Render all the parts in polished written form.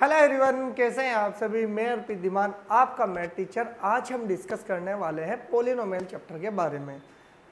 Hello everyone, कैसे हैं आप सभी। मैं अर्पित धीमान, आपका मैथ टीचर। आज हम डिस्कस करने वाले हैं पोलिनोमियल चैप्टर के बारे में।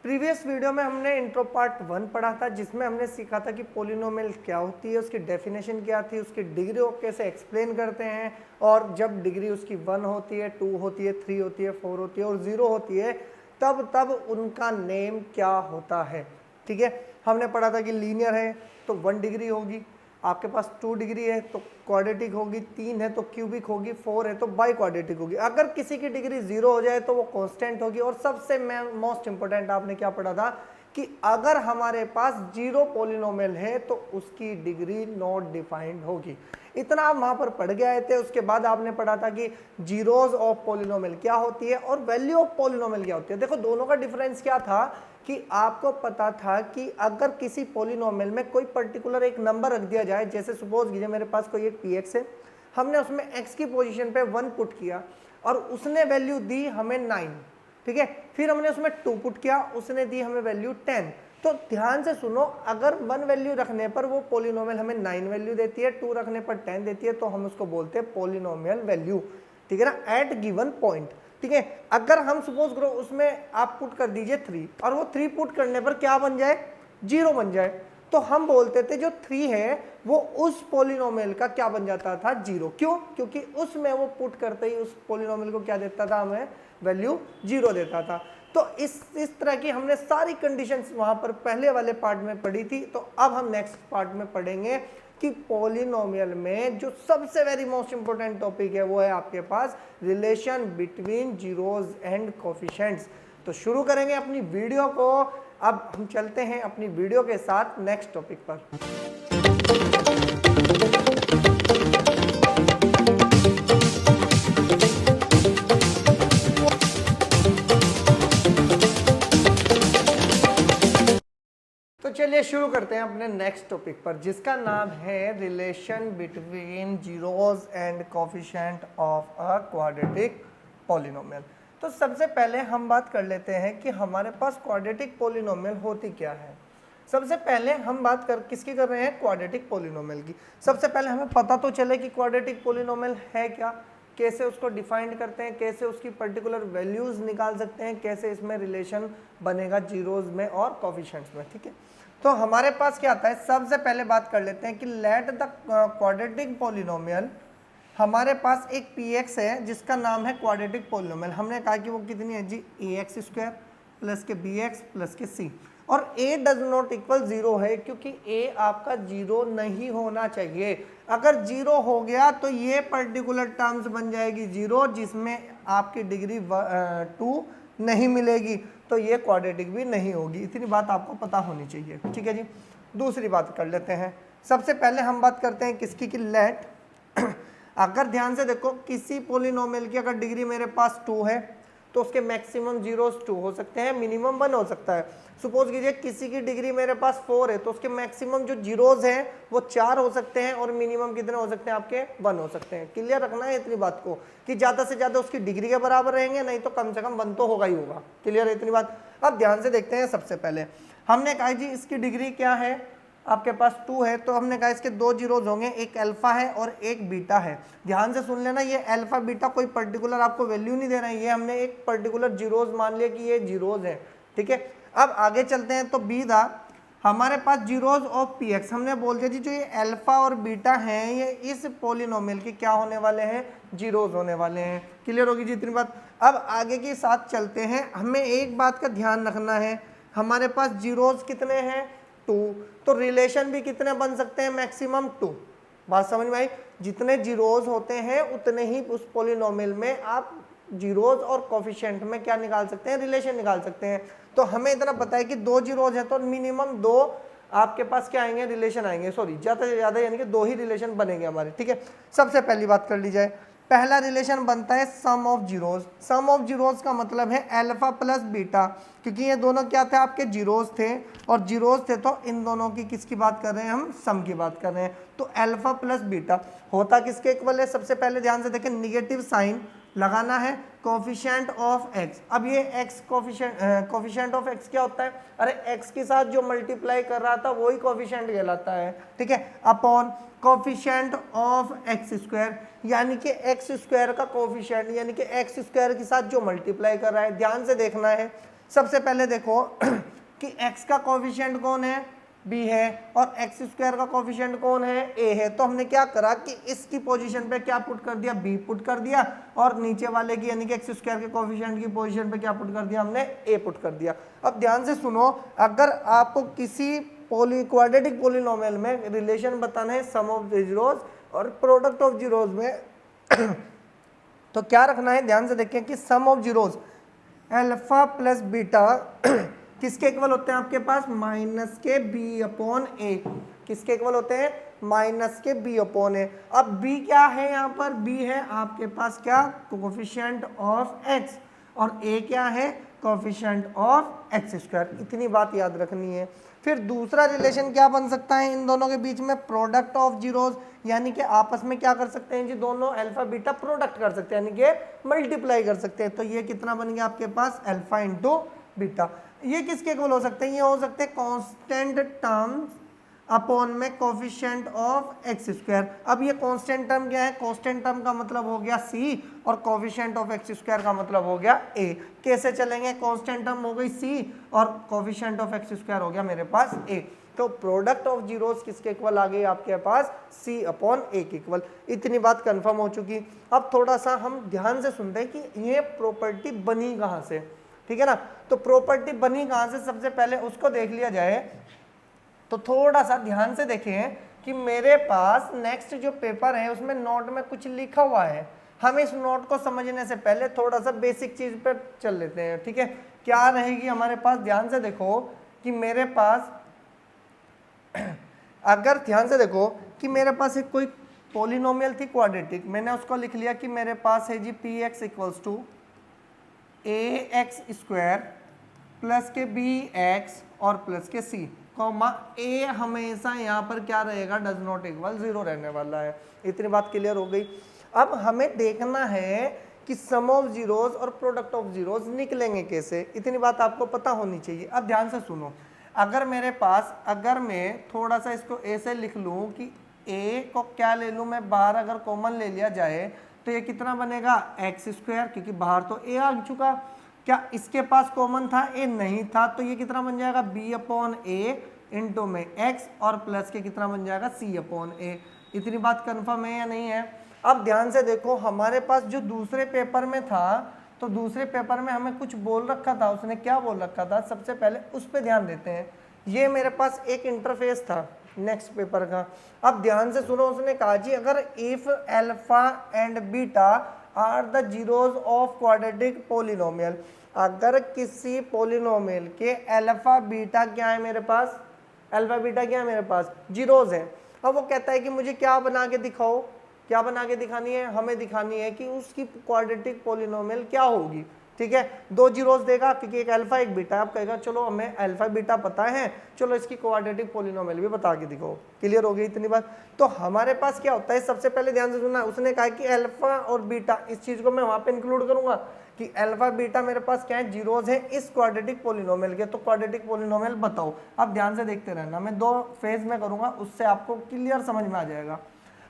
प्रीवियस वीडियो में हमने इंट्रो पार्ट 1 पढ़ा था, जिसमें हमने सीखा था कि पोलिनोमियल क्या होती है, उसकी डेफिनेशन क्या थी, उसकी डिग्री को कैसे एक्सप्लेन करते हैं, और जब डिग्री उसकी 1 होती है, 2 होती है, 3 होती है, 4 होती है और 0 होती है, तब उनका नेम क्या होता है। ठीक है, हमने पढ़ा था कि लीनियर है तो 1 डिग्री होगी, आपके पास 2 डिग्री है तो क्वाड्रेटिक होगी, 3 है तो क्यूबिक होगी, 4 है तो बाई क्वाड्रेटिक होगी। अगर किसी की डिग्री 0 हो जाए तो वो कांस्टेंट होगी। और सबसे मोस्ट इंपॉर्टेंट आपने क्या पढ़ा था कि अगर हमारे पास 0 पोलिनोमियल है तो उसकी डिग्री नॉट डिफाइंड होगी। इतना आप वहां पर पढ़ गए थे। उसके बाद आपने पढ़ा था कि जीरोज ऑफ पोलिनोमियल क्या होती है और वैल्यू ऑफ पोलिनोमियल क्या होती है। देखो, दोनों का डिफरेंस क्या था कि आपको पता था कि अगर किसी पोलिनोमियल में कोई पर्टिकुलर एक नंबर रख दिया जाए, जैसे सपोज कीजिए मेरे पास कोई एक px है, हमने उसमें x की पोजीशन पे 1 पुट किया और उसने वैल्यू दी हमें 9। ठीक है, फिर हमने उसमें 2 पुट किया, उसने दी हमें वैल्यू 10। तो ध्यान से सुनो, अगर 1 वैल्यू रखने पर वो पोलिनोमियल हमें 9 वैल्यू देती है, 2 रखने पर 10 देती है, तो हम उसको बोलते हैं पोलिनोमियल वैल्यू। ठीक है ना, एट गिवन पॉइंट। ठीक है, अगर हम सपोज करो उसमें आप पुट कर दीजिए 3 और वो 3 पुट करने पर क्या बन जाए, 0 बन जाए, तो हम बोलते थे जो 3 है वो उस पोलिनोमियल का क्या बन जाता था, 0। क्यों? क्योंकि उसमें वो पुट करते ही उस पोलिनोमियल को क्या देता था, हमें वैल्यू 0 देता था। तो इस तरह की हमने सारी कंडीशंस वहां पर पहले वाले पार्ट में पढ़ी थी। तो अब हम नेक्स्ट पार्ट में पढ़ेंगे कि पॉलिनोमियल में जो सबसे वेरी मोस्ट इंपोर्टेंट टॉपिक है वो है आपके पास relation between zeros and coefficients. तो शुरू करेंगे अपनी वीडियो को। अब हम चलते हैं अपनी वीडियो के साथ नेक्स्ट टॉपिक पर। तो चलिए शुरू करते हैं अपने नेक्स्ट टॉपिक पर, जिसका नाम है relation between zeros and coefficient of a quadratic polynomial. तो सबसे पहले हम बात कर लेते हैं कि हमारे पास क्वाड्रेटिक पॉलिनोमियल होती क्या है। सबसे पहले हम बात किसकी कर रहे हैं, क्वाड्रेटिक पॉलिनोमियल की। सबसे पहले हमें पता तो चले कि क्वाड्रेटिक पॉलिनोमियल है क्या, कैसे उसको डिफाइन करते हैं, कैसे उसकी पर्टिकुलर वैल्यूज निकाल सकते हैं, कैसे इसमें रिलेशन बनेगा जीरोज में और कोफिशिएंट्स में। ठीक है, तो हमारे पास क्या आता है, सबसे पहले बात कर लेते हैं कि लेट द क्वाड्रेटिक पॉलिनोमियल। हमारे पास एक px है जिसका नाम है क्वाड्रेटिक पॉलिनोमियल। हमने कहा कि वो कितनी है जी, ax स्क्वायर प्लस के bx प्लस के c, और a डज नॉट इक्वल 0 है क्योंकि a आपका 0 नहीं होना चाहिए। अगर 0 हो गया तो ये पर्टिकुलर टर्म्स बन जाएगी 0, जिसमें आपकी डिग्री 2 नहीं मिलेगी, तो ये क्वाड्रेटिक भी नहीं होगी। इतनी बात आपको पता होनी चाहिए। ठीक है जी, दूसरी बात कर लेते हैं। सबसे पहले हम बात करते हैं किसकी, कि लेट अगर ध्यान से देखो, किसी पोलिनोमियल की अगर डिग्री मेरे पास 2 है तो उसके मैक्सिमम जीरोस 2 हो सकते हैं, मिनिमम 1 हो सकता है। सपोज कीजिए किसी की डिग्री मेरे पास 4 है तो उसके मैक्सिमम जो जीरोस हैं वो 4 हो सकते हैं और मिनिमम कितने हो सकते हैं, आपके 1 हो सकते हैं। क्लियर रखना है इतनी बात को कि ज़्यादा से ज़्यादा उसकी डिग्री के बराबर रहेंगे, नहीं तो कम से कम 1 तो होगा ही होगा। क्लियर है इतनी बात। अब ध्यान से देखते हैं। सबसे पहले हमने कहा जी इसकी डिग्री क्या है, आपके पास 2 है, तो हमने कहा इसके 2 जीरोज होंगे, एक अल्फा है और एक बीटा है। ध्यान से सुन लेना, ये अल्फा बीटा कोई पर्टिकुलर आपको वैल्यू नहीं दे रहे हैं, ये हमने एक पर्टिकुलर जीरोज मान लिया कि ये जीरोज है। ठीक है, अब आगे चलते हैं। तो बी था हमारे पास जीरोज ऑफ पी एक्स। हमने बोल दिया जी जो ये अल्फा और बीटा हैं ये इस पोलिनोमियल के क्या होने वाले हैं, जीरोज होने वाले हैं। क्लियर होगी जी इतनी बात। अब आगे के साथ चलते हैं। हमें एक बात का ध्यान रखना है, हमारे पास जीरोज कितने हैं, 2, तो रिलेशन भी कितने बन सकते हैं, मैक्सिमम 2। बात समझ में आई। जितने जीरोज होते हैं उतने ही उस पोलिनोमियल में आप जीरोज और कोफिशिएंट में क्या निकाल सकते हैं, रिलेशन निकाल सकते हैं। तो हमें इतना पता है कि 2 जीरोज है तो मिनिमम 2 आपके पास क्या आएंगे, रिलेशन आएंगे। सॉरी, ज़्यादा से ज़्यादा यानी कि 2 ही रिलेशन बनेंगे हमारे। ठीक है, सबसे पहली बात कर ली जाए। पहला रिलेशन बनता है sum of zeros. Sum of zeros का मतलब है अल्फा प्लस बीटा, क्योंकि ये दोनों क्या थे, आपके जीरोज थे, और जीरोज थे तो इन दोनों की किसकी बात कर रहे हैं, हम सम की बात कर रहे हैं। तो अल्फा प्लस बीटा होता किसके इक्वल है, सबसे पहले ध्यान से देखें, निगेटिव साइन लगाना है कोफिशिएंट ऑफ एक्स। अब ये एक्स कोफिशिएंट ऑफ एक्स क्या होता है, अरे एक्स के साथ जो मल्टीप्लाई कर रहा था वही कोफिशिएंट कहलाता है, ठीक है, upon coefficient of x square, यानी कि एक्स स्क्वायर का कोफिशिएंट, यानी कि एक्स स्क्वायर के साथ जो मल्टीप्लाई कर रहा है। ध्यान से देखना है, सबसे पहले देखो कि एक्स का कोफिशिएंट कौन है, बी है, और एक्स स्क्वायर का कोफिशिएंट कौन है, ए है। तो हमने क्या करा कि इसकी पोजीशन पे क्या पुट कर दिया, बी पुट कर दिया, और नीचे वाले की यानी कि एक्स स्क्वायर के कोफिशिएंट की पोजीशन पे क्या पुट कर दिया, हमने ए पुट कर दिया। अब ध्यान से सुनो, अगर आपको किसी क्वाड्रेटिक पॉलिनोमियल में रिलेशन बताना है सम ऑफ जीरोज और प्रोडक्ट ऑफ जीरोज में तो क्या रखना है, ध्यान से देखें कि sum of zeros alpha plus beta किसके इक्वल होते हैं आपके पास, माइनस के बी अपॉन ए। किसके इक्वल होते हैं, माइनस के बी अपॉन ए। अब बी क्या है, यहाँ पर बी है आपके पास क्या, कोफिशिएंट ऑफ एक्स, और ए क्या है, कोफिशिएंट ऑफ एक्स स्क्वायर। इतनी बात याद रखनी है। फिर दूसरा रिलेशन क्या बन सकता है इन दोनों के बीच में, प्रोडक्ट ऑफ जीरोज, यानी कि आपस में क्या कर सकते हैं जी, दोनों अल्फा बीटा प्रोडक्ट कर सकते हैं, यानी कि मल्टीप्लाई कर सकते हैं। तो ये कितना बन गया आपके पास, अल्फा इंटू बीटा। ये किसके इक्वल हो सकते हैं, ये हो सकते हैं कांस्टेंट टर्म्स अपॉन में कोफिशिएंट ऑफ एक्स स्क्वायर। अब ये कांस्टेंट टर्म क्या है, कांस्टेंट टर्म का मतलब हो गया सी, और कोफिशिएंट ऑफ एक्स स्क्वायर का मतलब हो गया ए। कैसे चलेंगे, कांस्टेंट टर्म हो गई सी और कोफिशिएंट ऑफ एक्स स्क्वायर हो गया मेरे पास ए। तो प्रोडक्ट ऑफ जीरोस किसके इक्वल आ गई आपके पास, सी अपॉन ए के इक्वल। इतनी बात कंफर्म हो चुकी। अब थोड़ा सा हम ध्यान से सुनते हैं कि ये प्रॉपर्टी बनी कहाँ से, ठीक है ना। तो प्रॉपर्टी बनी कहाँ से, सबसे पहले उसको देख लिया जाए। तो थोड़ा सा ध्यान से देखें कि मेरे पास नेक्स्ट जो पेपर है उसमें नोट में कुछ लिखा हुआ है। हम इस नोट को समझने से पहले थोड़ा सा बेसिक चीज पर चल लेते हैं, ठीक है। क्या रहेगी हमारे पास, ध्यान से देखो कि मेरे पास अगर ध्यान से देखो कि मेरे पास एक कोई पॉलिनोमियल थी क्वाड्रेटिक, मैंने उसको लिख लिया कि मेरे पास है जी p x equals to a x square plus k b x और प्लस के सी, कॉमा ए हमेशा यहाँ पर क्या रहेगा, डज नॉट इक्वल 0 रहने वाला है। इतनी बात क्लियर हो गई। अब हमें देखना है कि सम ऑफ जीरोस और प्रोडक्ट ऑफ जीरोस निकलेंगे कैसे, इतनी बात आपको पता होनी चाहिए। अब ध्यान से सुनो, अगर मेरे पास, अगर मैं थोड़ा सा इसको ए से लिख लूँ कि ए को क्या ले लूँ मैं, बाहर अगर कॉमन ले लिया जाए तो ये कितना बनेगा, एक्स स्क्वायर, क्योंकि बाहर तो ए आ चुका। क्या इसके पास कॉमन था, ए नहीं था, तो ये कितना बन जाएगा, बी अपॉन ए इंटू में एक्स, और प्लस के कितना बन जाएगा, सी अपॉन ए। इतनी बात कंफर्म है या नहीं है। अब ध्यान से देखो, हमारे पास जो दूसरे पेपर में था, तो दूसरे पेपर में हमें कुछ बोल रखा था, उसने क्या बोल रखा था, सबसे पहले उस पर ध्यान देते हैं। ये मेरे पास एक इंटरफेस था नेक्स्ट पेपर का। अब ध्यान से सुनो, उसने कहा जी अगर if alpha and beta are the zeros of quadratic polynomial, अगर किसी पॉलिनोमियल के अल्फा बीटा क्या है मेरे पास, अल्फा बीटा क्या है मेरे पास, जीरोज है। अब वो कहता है कि मुझे क्या बना के दिखाओ, क्या बना के दिखानी है, हमें दिखानी है कि उसकी क्वाड्रेटिक पॉलिनोमियल क्या होगी, ठीक है। दो जीरोस देगा क्योंकि एक अल्फा एक बीटा, आप कहेगा चलो हमें अल्फा बीटा पता है, चलो इसकी क्वाड्रेटिक पॉलिनोमियल भी बता के दिखाओ। क्लियर हो गई इतनी बात। तो हमारे पास क्या होता है, सबसे पहले ध्यान से सुनना, उसने कहा कि अल्फा और बीटा, इस चीज को मैं वहां पे इंक्लूड करूंगा कि अल्फा बीटा मेरे पास क्या है, जीरोस है इस क्वाड्रेटिक पॉलिनोमियल के। तो क्वाड्रेटिक पॉलिनोमियल बताओ। अब ध्यान से देखते रहना, मैं 2 फेज में करूंगा, उससे आपको क्लियर समझ में आ जाएगा।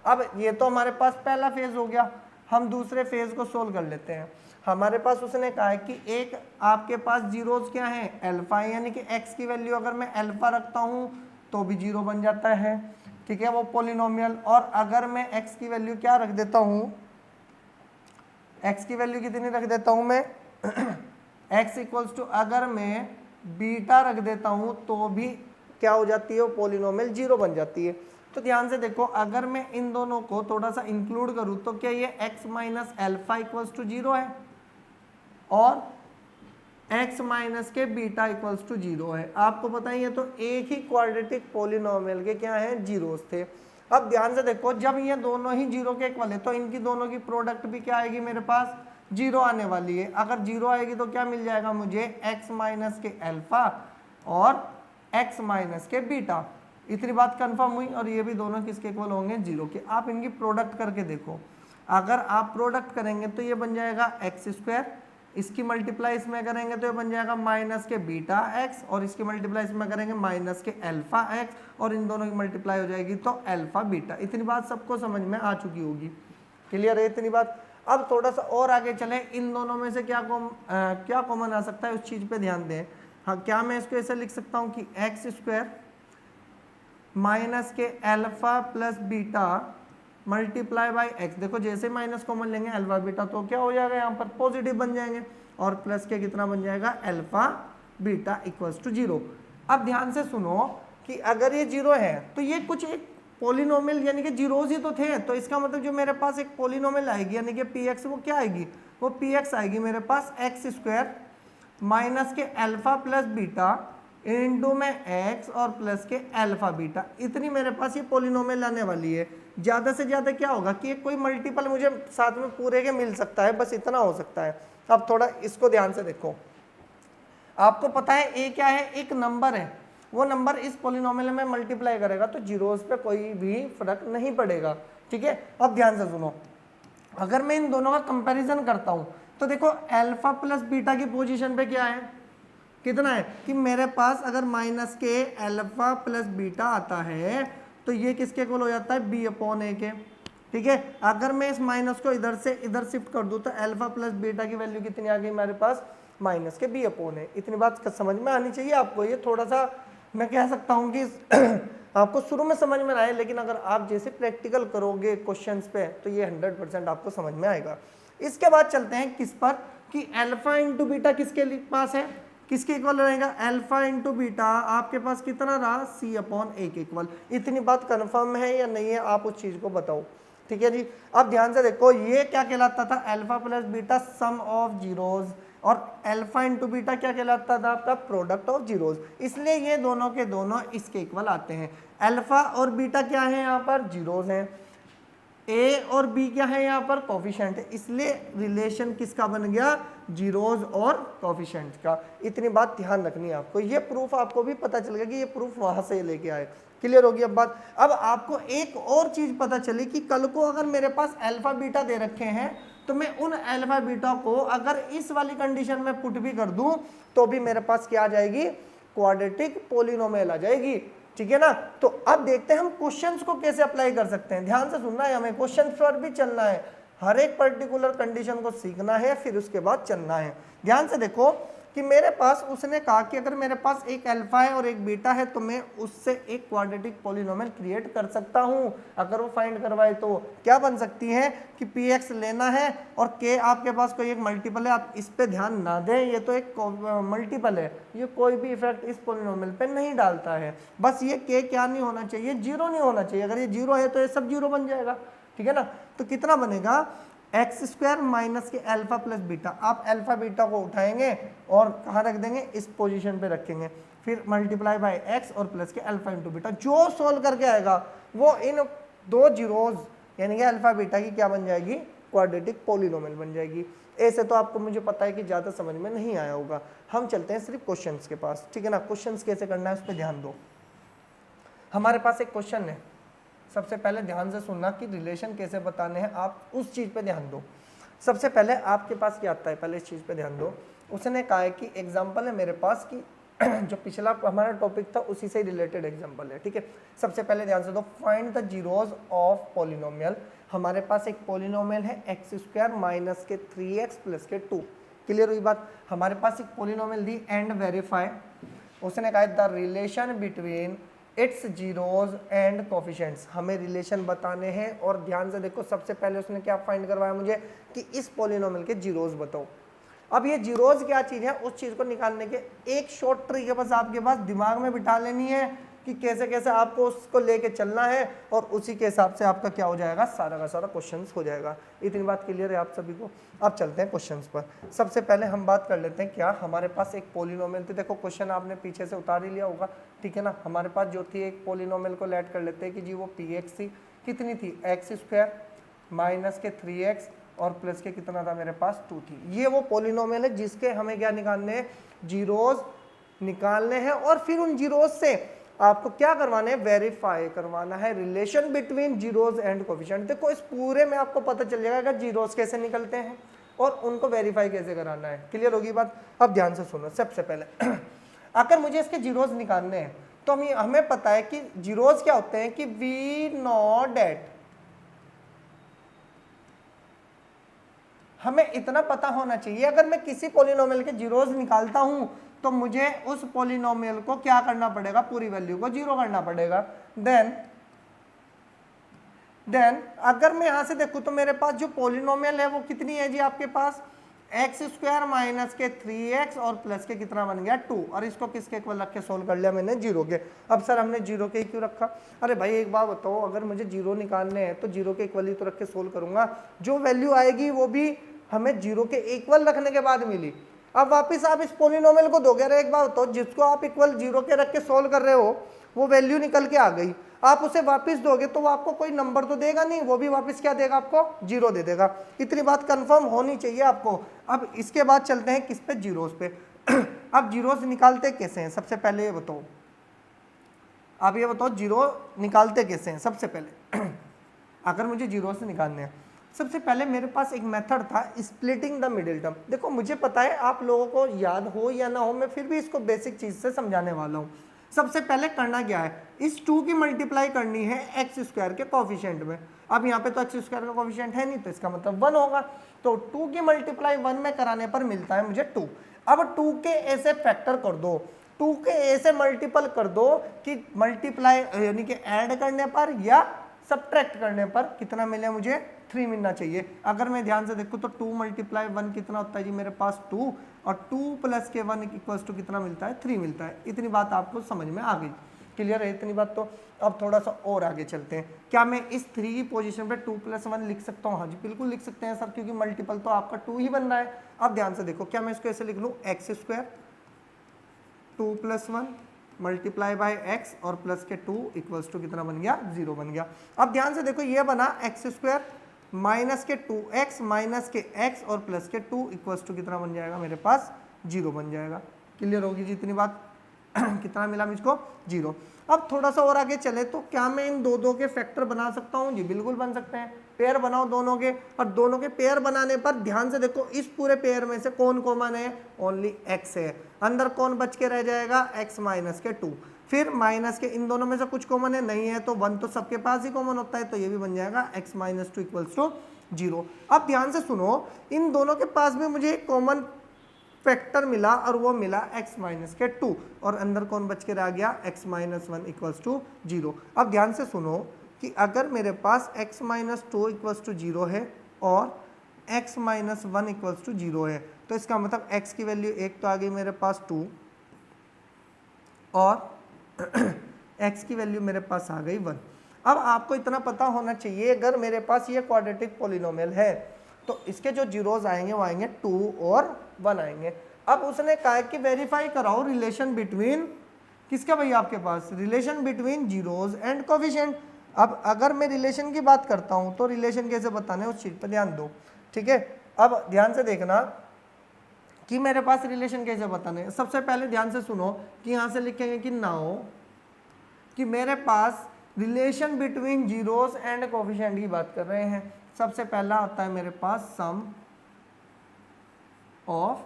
अब ये तो हमारे पास पहला फेज हो गया, हम दूसरे फेज को सोल्व कर लेते हैं। हमारे पास उसने कहा है कि एक आपके पास जीरोस क्या है, अल्फा, यानी कि एक्स की वैल्यू अगर मैं अल्फा रखता हूं तो भी 0 बन जाता है, ठीक है, वो पॉलिनोमियल। और अगर मैं एक्स की वैल्यू क्या रख देता हूं, एक्स की वैल्यू कितनी रख देता हूं मैं एक्स इक्वल्स टू अगर मैं बीटा रख देता हूं तो भी क्या हो जाती है, वो पॉलिनोमियल 0 बन जाती है। तो ध्यान से देखो, अगर मैं इन दोनों को थोड़ा सा इंक्लूड करूं तो क्या ये x minus alpha equals to 0 है, और x minus k beta equals to 0 है। आपको पता ही है, तो एक ही क्वाड्रेटिक पॉलिनोमियल के क्या है, जीरोस थे। अब ध्यान से देखो, जब ये दोनों ही 0 के इक्वल है तो इनकी दोनों की प्रोडक्ट भी क्या आएगी, मेरे पास 0 आने वाली है। अगर 0 आएगी तो क्या मिल जाएगा मुझे, x माइनस के अल्फा और x माइनस के बीटा। इतनी बात कंफर्म हुई। और ये भी दोनों किसके इक्वल होंगे, 0 के। आप इनकी प्रोडक्ट करके देखो। अगर आप प्रोडक्ट करेंगे तो ये बन जाएगा एक्स स्क्वायर, इसकी मल्टीप्लाई इसमें करेंगे तो ये बन जाएगा माइनस के बीटा एक्स, और इसकी मल्टीप्लाई इसमें करेंगे माइनस के अल्फा एक्स, और इन दोनों की मल्टीप्लाई हो जाएगी तो अल्फा बीटा। इतनी बात सबको समझ में आ चुकी होगी, क्लियर है इतनी बात। अब थोड़ा सा और आगे चलें, इन दोनों में से क्या कॉमन आ सकता है उस चीज पे ध्यान दें। हाँ, क्या मैं इसको ऐसे लिख सकता हूँ कि एक्स स्क्वायर माइनस के alpha plus beta multiply by x. देखो जैसे माइनस कॉमन लेंगे अल्फा बीटा तो क्या हो जाएगा, यहाँ पर पॉजिटिव बन जाएंगे, और प्लस के कितना बन जाएगा अल्फा बीटा इक्वल्स टू 0। अब ध्यान से सुनो कि अगर ये 0 है तो ये कुछ एक पॉलिनोमियल यानी कि जीरोज ही तो थे, तो इसका मतलब जो मेरे पास एक पॉलिनोमियल आएगी यानी कि पी एक्स, वो क्या आएगी, वो पी एक्स आएगी मेरे पास एक्स स्क्वायर माइनस के अल्फा प्लस बीटा इंटू में एक्स और प्लस के अल्फा बीटा। इतनी मेरे पास ये पॉलिनोमियल आने वाली है। ज़्यादा से ज़्यादा क्या होगा कि कोई मल्टीपल मुझे साथ में पूरे के मिल सकता है, बस इतना हो सकता है। अब थोड़ा इसको ध्यान से देखो, आपको पता है ए क्या है, एक नंबर है, वो नंबर इस पॉलिनोमियल में मल्टीप्लाई करेगा तो जीरोस पे कोई भी फर्क नहीं पड़ेगा, ठीक है। अब ध्यान से सुनो, अगर मैं इन दोनों का कंपैरिजन करता हूं तो देखो अल्फा प्लस बीटा की पोजीशन पे क्या है, कितना है कि मेरे पास अगर माइनस के अल्फा प्लस बीटा आता है तो ये किसके इक्वल हो जाता है, बी अपॉन ए के, ठीक है। अगर मैं इस माइनस को इधर से इधर शिफ्ट कर दूं तो अल्फा प्लस बीटा की वैल्यू कितनी आ गई मेरे पास, माइनस के बी अपॉन ए। इतनी बात समझ में आनी चाहिए आपको। ये थोड़ा सा मैं कह सकता हूं कि आपको शुरू में समझ में आए, लेकिन अगर आप जैसे प्रैक्टिकल करोगे क्वेश्चंस पे तो ये 100% आपको समझ में आएगा। इसके बाद चलते हैं किस पर, कि अल्फा इंटू बीटा किसके पास है, किसके इक्वल रहेगा, अल्फा इंटू बीटा आपके पास कितना रहा, सी अपॉन ए के इक्वल। इतनी बात कंफर्म है या नहीं है, आप उस चीज को बताओ, ठीक है जी। अब ध्यान से देखो, ये क्या कहलाता था, alpha plus beta some of zeros, और अल्फा इंटू बीटा क्या कहलाता था आपका, प्रोडक्ट ऑफ जीरोज। इसलिए ये दोनों के दोनों इसके इक्वल आते हैं। अल्फा और बीटा क्या है यहाँ पर, जीरोज हैं, ए और बी क्या है यहाँ पर, कोफिशिएंट है, इसलिए रिलेशन किसका बन गया, जीरोज और कोफिशिएंट का। इतनी बात ध्यान रखनी है आपको। ये प्रूफ आपको भी पता चल गया कि ये प्रूफ वहां से लेके आए, क्लियर होगी अब बात। अब आपको एक और चीज पता चली कि कल को अगर मेरे पास अल्फा बीटा दे रखे हैं तो मैं उन अल्फा बीटा को अगर इस वाली कंडीशन में पुट भी कर दूं तो भी मेरे पास क्या आ जाएगी, क्वाड्रेटिक पॉलिनोमियल आ जाएगी, ठीक है ना। तो अब देखते हैं हम क्वेश्चंस को कैसे अप्लाई कर सकते हैं। ध्यान से सुनना है, हमें क्वेश्चन पर भी चलना है, हर एक पर्टिकुलर कंडीशन को सीखना है, फिर उसके बाद चलना है। ध्यान से देखो कि मेरे पास उसने कहा कि अगर मेरे पास एक अल्फा है और एक बीटा है तो मैं उससे एक क्वाड्रेटिक पॉलिनोमियल क्रिएट कर सकता हूं। अगर वो फाइंड करवाए तो क्या बन सकती है कि पी एक्स लेना है और के आपके पास कोई एक मल्टीपल है, आप इस पे ध्यान ना दें, ये तो एक मल्टीपल है, ये कोई भी इफेक्ट इस पॉलिनोमियल पे नहीं डालता है। बस ये के क्या नहीं होना चाहिए, जीरो नहीं होना चाहिए। अगर ये जीरो है तो ये सब जीरो बन जाएगा, ठीक है ना। तो कितना बनेगा, एक्स स्क्वायर माइनस के अल्फा प्लस बीटा। आप अल्फा बीटा को उठाएंगे और कहाँ रख देंगे, इस पोजीशन पे रखेंगे, फिर मल्टीप्लाई बाय एक्स और प्लस के अल्फा इंटू बीटा। जो सोल्व करके आएगा वो इन दो जीरोज यानी कि अल्फा बीटा की क्या बन जाएगी, क्वाड्रेटिक पॉलिनोमियल बन जाएगी। ऐसे तो आपको मुझे पता है कि ज़्यादा समझ में नहीं आया होगा। हम चलते हैं सिर्फ क्वेश्चंस के पास, ठीक है ना। क्वेश्चंस कैसे करना है उस पर ध्यान दो। हमारे पास एक क्वेश्चन है, सबसे पहले ध्यान से सुनना कि रिलेशन कैसे बताने हैं, आप उस चीज़ पे ध्यान दो। सबसे पहले आपके पास क्या आता है, पहले इस चीज़ पे ध्यान दो। उसने कहा है कि एग्जांपल है मेरे पास कि जो पिछला हमारा टॉपिक था उसी से रिलेटेड एग्जांपल है, ठीक है। सबसे पहले ध्यान से दो, find the zeros of polynomial. हमारे पास एक पॉलिनोमियल है एक्स स्क्वायर माइनस के 3x प्लस के 2। क्लियर हुई बात। हमारे पास एक पॉलिनोमियल दी एंड वेरीफाई। उसने कहा the relation between its zeros and coefficients. हमें रिलेशन बताने हैं और ध्यान से देखो, सबसे पहले उसने क्या फाइंड करवाया मुझे कि इस पॉलिनोमियल के जीरोज बताओ। अब ये जीरोज क्या चीज़ है, उस चीज़ को निकालने के एक शॉर्ट ट्रिक है बस आपके पास दिमाग में बिठा लेनी है कि कैसे कैसे आपको उसको लेके चलना है, और उसी के हिसाब से आपका क्या हो जाएगा, सारा का सारा क्वेश्चंस हो जाएगा। इतनी बात क्लियर है आप सभी को। अब चलते हैं क्वेश्चंस पर। सबसे पहले हम बात कर लेते हैं, क्या हमारे पास एक पॉलिनोमियल थी। देखो क्वेश्चन आपने पीछे से उतार ही लिया होगा, ठीक है ना। हमारे पास जो थी एक पॉलिनोमियल को लेट कर लेते हैं कि जी वो पी एक्स थी, कितनी थी, एक्स स्क्वायर माइनस के 3x और प्लस के कितना था मेरे पास 2 थी। ये वो पॉलिनोमियल है जिसके हमें क्या निकालने हैं, जीरोज निकालने हैं, और फिर उन जीरोज से आपको क्या करवाना है, वेरीफाई करवाना है relation between zeros and coefficient. देखो इस पूरे में आपको पता चल जाएगा कि जीरोस कैसे निकलते हैं और उनको वेरीफाई कैसे कराना है। क्लियर होगी बात? अब ध्यान से सुनो। सबसे पहले अगर मुझे इसके जीरोस निकालने हैं तो हमें पता है कि जीरोस क्या होते हैं कि वी नो डेट, हमें इतना पता होना चाहिए अगर मैं किसी पॉलिनोमियल के जीरोस निकालता हूं तो मुझे उस पॉलिनोमियल को क्या करना पड़ेगा, पूरी वैल्यू को जीरो करना पड़ेगा। देन अगर मैं यहां से देखूं तो मेरे पास जो पॉलिनोमियल है वो कितनी है जी आपके पास, एक्स स्क्वायर माइनस के 3x और प्लस के कितना बन गया 2, और इसको किसके इक्वल रख के सोल्व कर लिया मैंने, जीरो के। अब सर हमने जीरो के ही क्यों रखा? अरे भाई एक बात बताओ, अगर मुझे जीरो निकालने हैं तो जीरो के इक्वल ही तो रख के सोल्व करूंगा, जो वैल्यू आएगी वो भी हमें जीरो के इक्वल रखने के बाद मिली। अब वापस आप इस पॉलिनोमियल को दोगे, अरे एक बात बताओ, जिसको आप इक्वल जीरो के रख के सोल्व कर रहे हो वो वैल्यू निकल के आ गई, आप उसे वापस दोगे तो वो आपको कोई नंबर तो देगा नहीं, वो भी वापस क्या देगा, आपको जीरो दे देगा। इतनी बात कंफर्म होनी चाहिए आपको। अब इसके बाद चलते हैं किस पे, जीरोस पे। अब जीरोस निकालते कैसे हैं, सबसे पहले ये बताओ, आप ये बताओ जीरो निकालते कैसे हैं। सबसे पहले अगर मुझे जीरो से निकालने हैं, सबसे पहले मेरे पास एक मेथड था स्प्लिटिंग द मिडिल टर्म। देखो मुझे पता है आप लोगों को याद हो या ना हो, मैं फिर भी इसको बेसिक चीज से समझाने वाला हूँ। सबसे पहले करना क्या है, इस 2 की मल्टीप्लाई करनी है एक्स स्क्वायर के कोफिशिएंट में। अब यहाँ पे तो एक्स स्क्वायर का कोफिशिएंट है नहीं, तो इसका मतलब 1 होगा, तो 2 की मल्टीप्लाई 1 में कराने पर मिलता है मुझे 2। अब 2 के ऐसे फैक्टर कर दो, 2 के ऐसे मल्टीपल कर दो कि मल्टीप्लाई यानी कि ऐड करने पर या सब्ट्रैक्ट करने पर कितना मिले, मुझे 3 मिलना चाहिए। अगर मैं ध्यान से देखूं तो 2 मल्टीप्लाई 1 कितना होता है जी मेरे पास 2, और 2 प्लस के 1 इक्वल्स टू कितना मिलता है, 3 मिलता है। इतनी बात आपको समझ में आ गई, क्लियर है इतनी बात? तो अब थोड़ा सा और आगे चलते हैं। क्या मैं इस 3 की पोजीशन पे 2 + 1 लिख सकता हूँ? हाँ जी बिल्कुल लिख सकते हैं सर, क्योंकि मल्टीपल तो आपका 2 ही बन रहा है। अब ध्यान से देखो, क्या मैं इसको ऐसे लिख लूँ, x square 2 + 1 multiply by x और प्लस के 2 इक्वल्स टू कितना बन गया, 0 बन गया। अब ध्यान से देखो, ये बना एक्स स्क्वायर माइनस के 2x माइनस के x और प्लस के 2 इक्वल्स टू कितना बन जाएगा मेरे पास, 0 बन जाएगा। क्लियर होगी जी इतनी बात? कितना मिला मुझको, 0। अब थोड़ा सा और आगे चले तो क्या मैं इन दो के फैक्टर बना सकता हूँ? जी बिल्कुल बन सकते हैं। पेयर बनाओ दोनों के, और दोनों के पेयर बनाने पर ध्यान से देखो, इस पूरे पेयर में से कौन कॉमन है, ओनली x है। अंदर कौन बच के रह जाएगा, x माइनस के 2। फिर माइनस के इन दोनों में से कुछ कॉमन है, नहीं है तो 1 तो सबके पास ही कॉमन होता है, तो ये भी बन जाएगा x माइनस 2 इक्वल्स टू 0। अब ध्यान से सुनो, इन दोनों के पास में मुझे एक कॉमन फैक्टर मिला और वो मिला x माइनस के 2, और अंदर कौन बच के रह गया, x माइनस 1 इक्वल्स टू 0। अब ध्यान से सुनो कि अगर मेरे पास x माइनस 2 इक्वल्स टू 0 है और x माइनस 1 इक्वल्स टू 0 है, तो इसका मतलब x की वैल्यू 1 तो आ गई मेरे पास 2, और x की वैल्यू मेरे पास आ गई 1। अब आपको इतना पता होना चाहिए, अगर मेरे पास ये क्वाड्रेटिक पॉलिनोमियल है तो इसके जो जीरोस आएंगे वो आएंगे 2 और 1 आएंगे। अब उसने कहा कि वेरीफाई कराओ रिलेशन बिटवीन किसका भाई, आपके पास relation between zeros and coefficient. अब अगर मैं रिलेशन की बात करता हूं तो रिलेशन कैसे बताने उस चीज पर ध्यान दो, ठीक है? अब ध्यान से देखना कि मेरे पास रिलेशन कैसे बताने। सबसे पहले ध्यान से सुनो कि यहां से लिखेंगे कि नाउ कि मेरे पास relation between zeros and coefficient की बात कर रहे हैं। सबसे पहला आता है मेरे पास सम ऑफ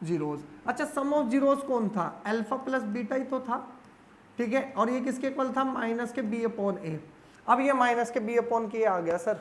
जीरोस। अच्छा, सम ऑफ जीरोस कौन था, अल्फा प्लस बीटा ही तो था, ठीक है? और ये किसके इक्वल था, माइनस के बी अपॉन ए। अब ये माइनस के बी अपॉन के आ गया सर,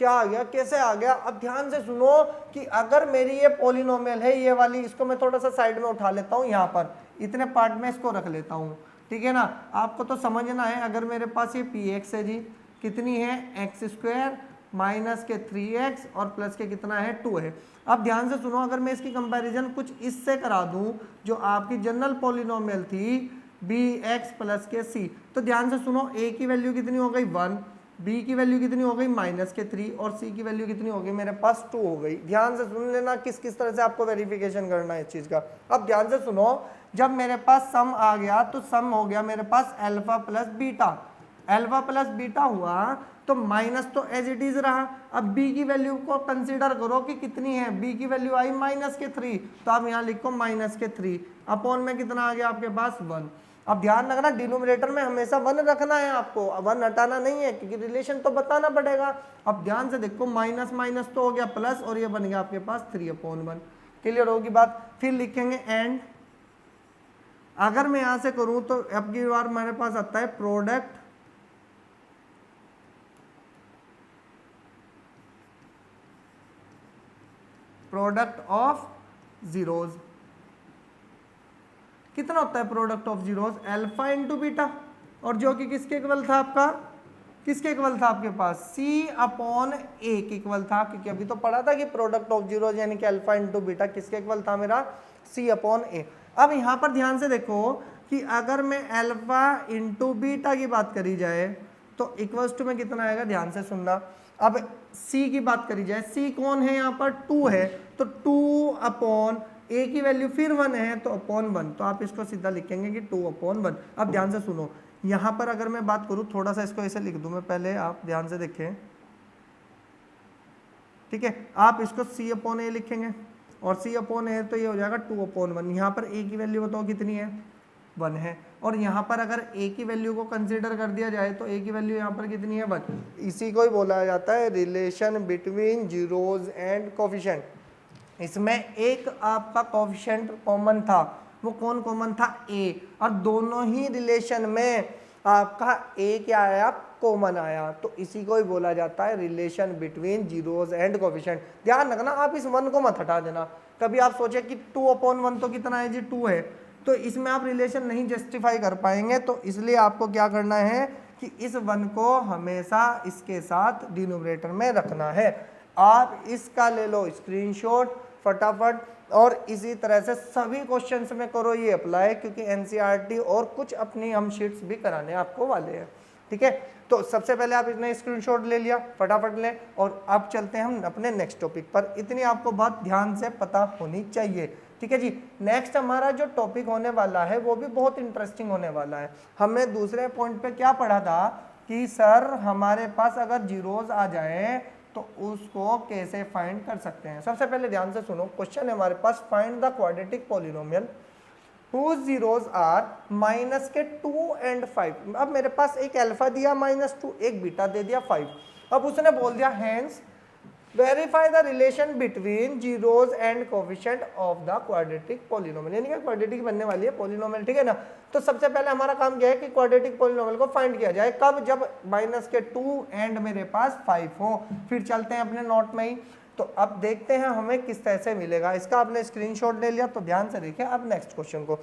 क्या आ गया, कैसे आ गया? अब ध्यान से सुनो कि अगर मेरी ये पॉलिनोमियल है ये वाली, इसको मैं थोड़ा सा साइड में उठा लेता हूँ, यहाँ पर इतने पार्ट में इसको रख लेता हूँ, ठीक है ना? आपको तो समझना है, अगर मेरे पास ये px है जी, कितनी है, एक्स स्क्वायर माइनस के 3x और प्लस के कितना है, 2 है। अब ध्यान से सुनो, अगर मैं इसकी कंपैरिजन कुछ इससे करा दूं जो आपकी जनरल पॉलिनोमियल थी bx प्लस के c, तो ध्यान से सुनो, a की वैल्यू कितनी हो गई 1, b की वैल्यू कितनी हो गई माइनस के 3, और c की वैल्यू कितनी हो गई मेरे पास 2 हो गई। ध्यान से सुन लेना किस किस तरह से आपको वेरिफिकेशन करना है इस चीज का। अब ध्यान से सुनो, जब मेरे पास सम आ गया तो सम हो गया मेरे पास alpha plus beta, alpha plus beta हुआ तो माइनस तो एज इट इज रहा। अब b की वैल्यू को कंसीडर करो कि कितनी है, b की वैल्यू आई -3, तो आप यहाँ लिखो -3 अपॉन में कितना आ गया आपके पास 1। अब ध्यान रखना डिनोमिनेटर में हमेशा 1 रखना है आपको, 1 हटाना नहीं है क्योंकि रिलेशन तो बताना पड़ेगा। अब ध्यान से देखो माइनस माइनस तो हो गया प्लस और ये बन गया आपके पास 3/1। क्लियर होगी बात। फिर लिखेंगे एंड, अगर मैं यहां से करूं तो अब की बार मेरे पास आता है प्रोडक्ट ऑफ जीरोज। कितना होता है product of zeros, alpha into beta, और जो कि किसके इक्वल था आपका, किसके इक्वल था आपके पास c अपॉन ए के इक्वल था, क्योंकि अभी तो पढ़ा था कि प्रोडक्ट ऑफ जीरोज यानी कि अल्फा इंटू बीटा किसके इक्वल था मेरा c अपॉन ए। अब यहां पर ध्यान से देखो कि अगर मैं अल्फा इंटू बीटा की बात करी जाए तो इक्वल्स टू में कितना आएगा, ध्यान से सुनना। अब c की बात करी जाए, c कौन है यहाँ पर 2 है, तो 2 अपॉन a की वैल्यू फिर 1 है तो अपॉन 1, तो आप इसको सीधा लिखेंगे कि 2/1। अब ध्यान से सुनो, यहाँ पर अगर मैं बात करूँ थोड़ा सा इसको ऐसे लिख दूँ मैं, पहले आप ध्यान से देखें, ठीक है। आप इसको c/a लिखेंगे और c/a तो ये हो जाएगा 2/1। यहाँ पर a की वैल्यू बताओ कितनी है, 1 है, और यहाँ पर अगर a की वैल्यू को कंसीडर कर दिया जाए तो a की वैल्यू यहाँ पर कितनी है 1। इसी को ही बोला जाता है relation between zeros and coefficient. इसमें एक आपका कोफिशिएंट कॉमन था, वो कौन कॉमन था, a, और दोनों ही रिलेशन में आपका a क्या आया, कॉमन आया, तो इसी को ही बोला जाता है relation between zeros and coefficient. ध्यान रखना आप इस 1 को मत हटा देना। कभी आप सोचे कि 2/1 तो कितना है जी 2 है, तो इसमें आप रिलेशन नहीं जस्टिफाई कर पाएंगे, तो इसलिए आपको क्या करना है कि इस 1 को हमेशा इसके साथ डिनोमिनेटर में रखना है। आप इसका ले लो स्क्रीनशॉट फटाफट, और इसी तरह से सभी क्वेश्चंस में करो ये अप्लाई, क्योंकि एनसीईआरटी और कुछ अपनी हम शीट्स भी कराने आपको वाले हैं, ठीक है। तो सबसे पहले आप इतने स्क्रीनशॉट ले लिया, फटाफट लें, और अब चलते हैं हम अपने नेक्स्ट टॉपिक पर। इतनी आपको बात ध्यान से पता होनी चाहिए, ठीक है जी। नेक्स्ट हमारा जो टॉपिक होने वाला है वो भी बहुत इंटरेस्टिंग होने वाला है। हमने दूसरे पॉइंट पे क्या पढ़ा था कि सर हमारे पास अगर जीरोज आ जाए तो उसको कैसे फाइंड कर सकते हैं। सबसे पहले ध्यान से सुनो, क्वेश्चन है हमारे पास, find the quadratic polynomial whose zeros are -2 and 5। अब मेरे पास एक अल्फा दिया -2, एक बीटा दे दिया 5। अब उसने बोल दिया hence verify the relation between zeros and coefficient of the quadratic polynomial, यानी कि क्वाड्रेटिक बनने वाली है पॉलिनोमियल, ठीक है ना। तो सबसे पहले हमारा काम क्या है कि क्वाड्रेटिक पॉलिनोमियल को फाइंड किया जाए, कब, जब -2 एंड मेरे पास 5 हो। फिर चलते हैं अपने नोट में ही, तो अब देखते हैं हमें किस तरह से मिलेगा। इसका आपने स्क्रीनशॉट ले लिया तो ध्यान से देखिए अब नेक्स्ट क्वेश्चन को।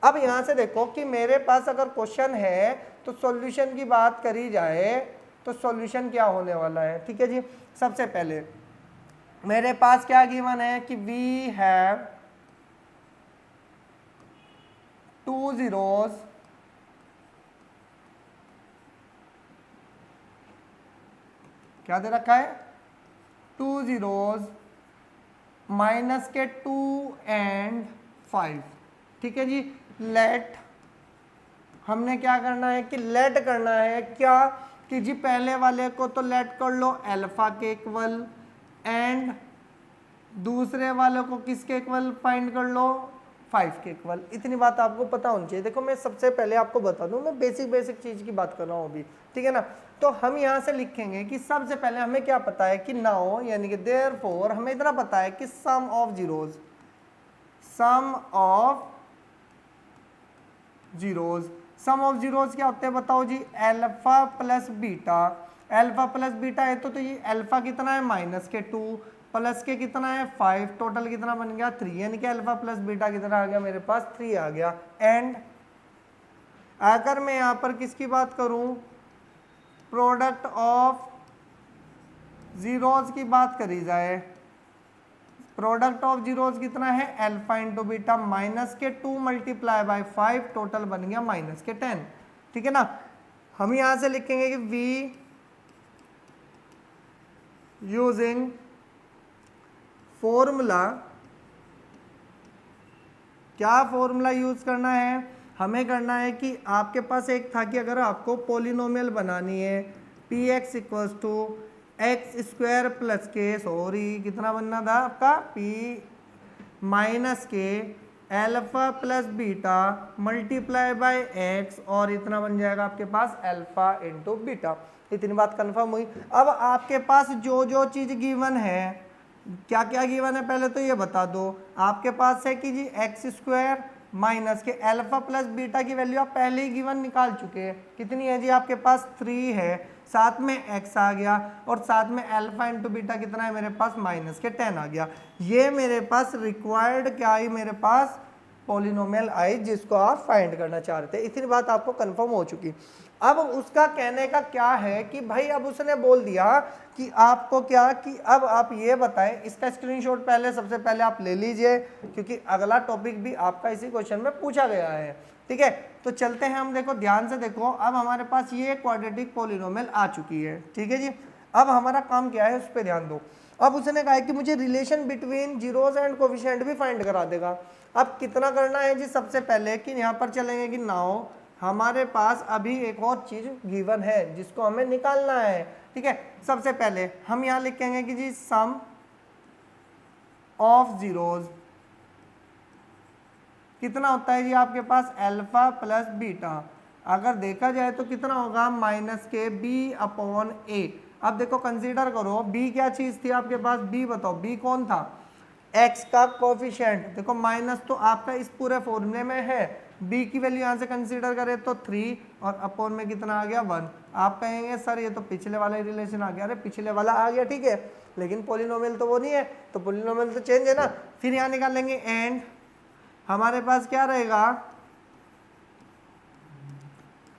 अब यहाँ से देखो कि मेरे पास अगर क्वेश्चन है तो सॉल्यूशन की बात करी जाए तो सॉल्यूशन क्या होने वाला है, ठीक है जी। सबसे पहले मेरे पास क्या गिवन है कि वी हैव 2 zeros क्या दे रखा है, 2 zeros -2 and 5, ठीक है जी। लेट, हमने क्या करना है कि लेट करना है क्या कि जी पहले वाले को तो लेट कर लो अल्फा के इक्वल, एंड दूसरे वाले को किसके इक्वल फाइंड कर लो 5 के इक्वल। इतनी बात आपको पता होनी चाहिए। देखो मैं सबसे पहले आपको बता दूं, मैं बेसिक चीज की बात कर रहा हूं अभी, ठीक है ना। तो हम यहां से लिखेंगे कि सबसे पहले हमें क्या पता है कि नाउ यानी कि देयरफॉर हमें इतना पता है कि sum of zeros, sum of zeros क्या होते हैं बताओ जी, alpha plus beta. Alpha plus beta है तो ये अल्फा कितना है -2 प्लस के कितना है 5, टोटल कितना बन गया 3, यानी कि अल्फा प्लस बीटा कितना आ गया मेरे पास 3 आ गया। एंड अगर मैं यहां पर किसकी बात करूं, प्रोडक्ट ऑफ जीरोज की बात करी जाए, प्रोडक्ट ऑफ जीरोज कितना है alpha into beta, -2 multiply by 5, total बन गया -10, ठीक है ना। हम यहां से लिखेंगे कि वी यूजिंग फॉर्मूला, क्या फॉर्मूला यूज करना है हमें करना है कि आपके पास एक था कि अगर आपको पोलिनोमियल बनानी है p x equals to x square plus k, sorry कितना बनना था आपका, p minus k alpha plus beta multiply by x, और इतना बन जाएगा आपके पास अल्फा इंटू बीटा। इतनी बात कंफर्म हुई। अब आपके पास जो जो चीज गिवन है, क्या क्या गिवन है पहले तो ये बता दो। आपके पास है कि जी एक्स स्क्वायर माइनस के अल्फा प्लस बीटा की वैल्यू आप पहले ही गिवन निकाल चुके हैं। कितनी है जी आपके पास 3 है, साथ में x आ गया और साथ में अल्फा इंटू बीटा कितना है मेरे पास माइनस के 10 आ गया। ये मेरे पास रिक्वायर्ड क्या आई, मेरे पास पॉलिनोमियल आई जिसको आप फाइंड करना चाह रहे थे। इतनी बात आपको कंफर्म हो चुकी। अब उसका कहने का क्या है कि भाई अब उसने बोल दिया कि आपको क्या, कि अब आप ये बताएं, इसका स्क्रीनशॉट पहले सबसे पहले आप ले लीजिए क्योंकि अगला टॉपिक भी आपका इसी क्वेश्चन में पूछा गया है। ठीक है, तो चलते हैं हम, देखो ध्यान से देखो। अब हमारे पास ये क्वाड्रेटिक पॉलिनोमियल आ चुकी है। ठीक है जी, अब हमारा काम क्या है उस पर ध्यान दो। अब उसने कहा है कि मुझे relation between zeros and coefficient भी फाइंड करा देगा। अब कितना करना है जी, सबसे पहले कि यहाँ पर चलेंगे कि नाउ हमारे पास अभी एक और चीज गिवन है जिसको हमें निकालना है। ठीक है, सबसे पहले हम यहाँ लिखेंगे कि जी सम ऑफ जीरोज कितना होता है जी आपके पास अल्फा प्लस बीटा। अगर देखा जाए तो कितना होगा माइनस के बी अपॉन ए। अब देखो कंसीडर करो बी क्या चीज थी आपके पास, बी बताओ बी कौन था, एक्स का कोफिशिएंट। देखो माइनस तो आपका इस पूरे फॉर्मूले में है, बी की वैल्यू यहाँ से कंसीडर करें तो 3 और अपॉन में कितना आ गया 1। आप कहेंगे सर ये तो पिछले वाला ही रिलेशन आ गया। अरे पिछले वाला आ गया ठीक है, लेकिन पॉलिनोमियल तो वो नहीं है, तो पॉलिनोमियल तो चेंज है ना। फिर यहाँ निकालेंगे एंड हमारे पास क्या रहेगा,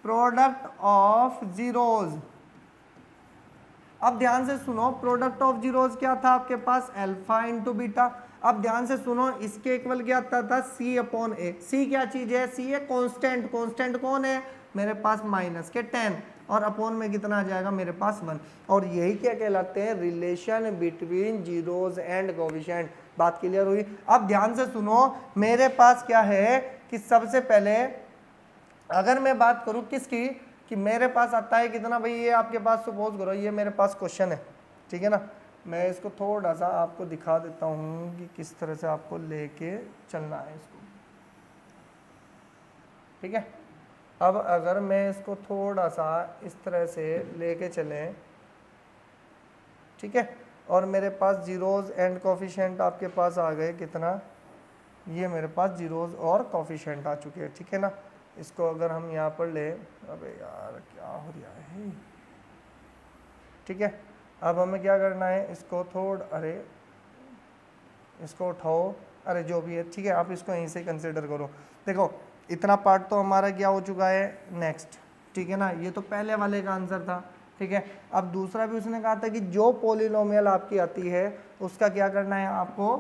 प्रोडक्ट ऑफ जीरोज। अब ध्यान से सुनो, प्रोडक्ट ऑफ जीरोज क्या था आपके पास, अल्फा इंटू बीटा। अब ध्यान से सुनो, इसके इक्वल क्या था सी अपॉन ए। सी क्या चीज है, सी है कांस्टेंट। कांस्टेंट कौन है मेरे पास माइनस के 10 और अपॉन में कितना आ जाएगा मेरे पास 1। और यही क्या कहलाते हैं, relation between zeros and coefficient. बात क्लियर हुई। अब ध्यान से सुनो, मेरे पास क्या है कि सबसे पहले अगर मैं बात करूं किसकी, कि मेरे पास आता है कितना भाई, ये आपके पास सपोज करो ये मेरे पास क्वेश्चन है। ठीक है ना, मैं इसको थोड़ा सा आपको दिखा देता हूँ कि किस तरह से आपको लेके चलना है इसको। ठीक है, अब अगर मैं इसको थोड़ा सा इस तरह से लेके चलें, ठीक है, और मेरे पास जीरोज एंड कोफिशिएंट आपके पास आ गए कितना, ये मेरे पास जीरोज और कोफिशिएंट आ चुके हैं। ठीक है ना, इसको अगर हम यहाँ पर ले, अबे यार क्या हो रहा है। ठीक है, अब हमें क्या करना है, इसको अरे इसको उठाओ, अरे जो भी है ठीक है, आप इसको यहीं से कंसिडर करो। देखो इतना पार्ट तो हमारा क्या हो चुका है नेक्स्ट। ठीक है ना, ये तो पहले वाले का आंसर था। ठीक है, अब दूसरा भी उसने कहा था कि जो पॉलिनोमियल आपकी आती है उसका क्या करना है, आपको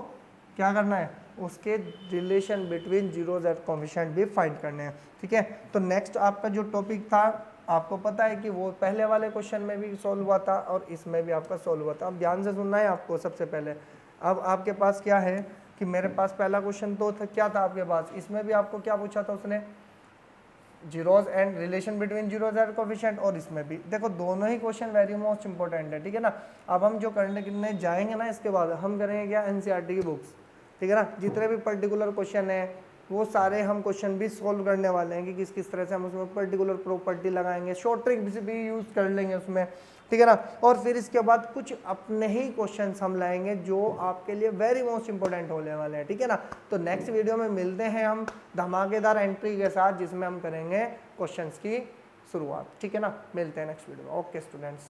क्या करना है, उसके relation between zeros and coefficient भी फाइंड करने हैं। ठीक है, तो नेक्स्ट आपका जो टॉपिक था आपको पता है कि वो पहले वाले क्वेश्चन में भी सॉल्व हुआ था और इसमें भी आपका सॉल्व हुआ था। अब ध्यान से सुनना है आपको सबसे पहले। अब आपके पास क्या है कि मेरे पास पहला क्वेश्चन तो था, क्या था आपके पास, इसमें भी आपको क्या पूछा था उसने, zeros and relation between zeros and coefficient, और इसमें भी देखो दोनों ही क्वेश्चन वेरी मोस्ट इंपॉर्टेंट है। ठीक है ना, अब हम जो करने जाएंगे ना इसके बाद हम करेंगे क्या, एनसीईआरटी की बुक्स। ठीक है ना, जितने भी पर्टिकुलर क्वेश्चन है वो सारे हम क्वेश्चन भी सॉल्व करने वाले हैं कि किस किस तरह से हम उसमें पर्टिकुलर प्रॉपर्टी लगाएंगे, शॉर्ट ट्रिक भी यूज कर लेंगे उसमें। ठीक है ना, और फिर इसके बाद कुछ अपने ही क्वेश्चंस हम लाएंगे जो आपके लिए वेरी मोस्ट इंपॉर्टेंट होने वाले हैं। ठीक है ना, तो नेक्स्ट वीडियो में मिलते हैं हम धमाकेदार एंट्री के साथ जिसमें हम करेंगे क्वेश्चंस की शुरुआत। ठीक है ना, मिलते हैं नेक्स्ट वीडियो में। Okay students.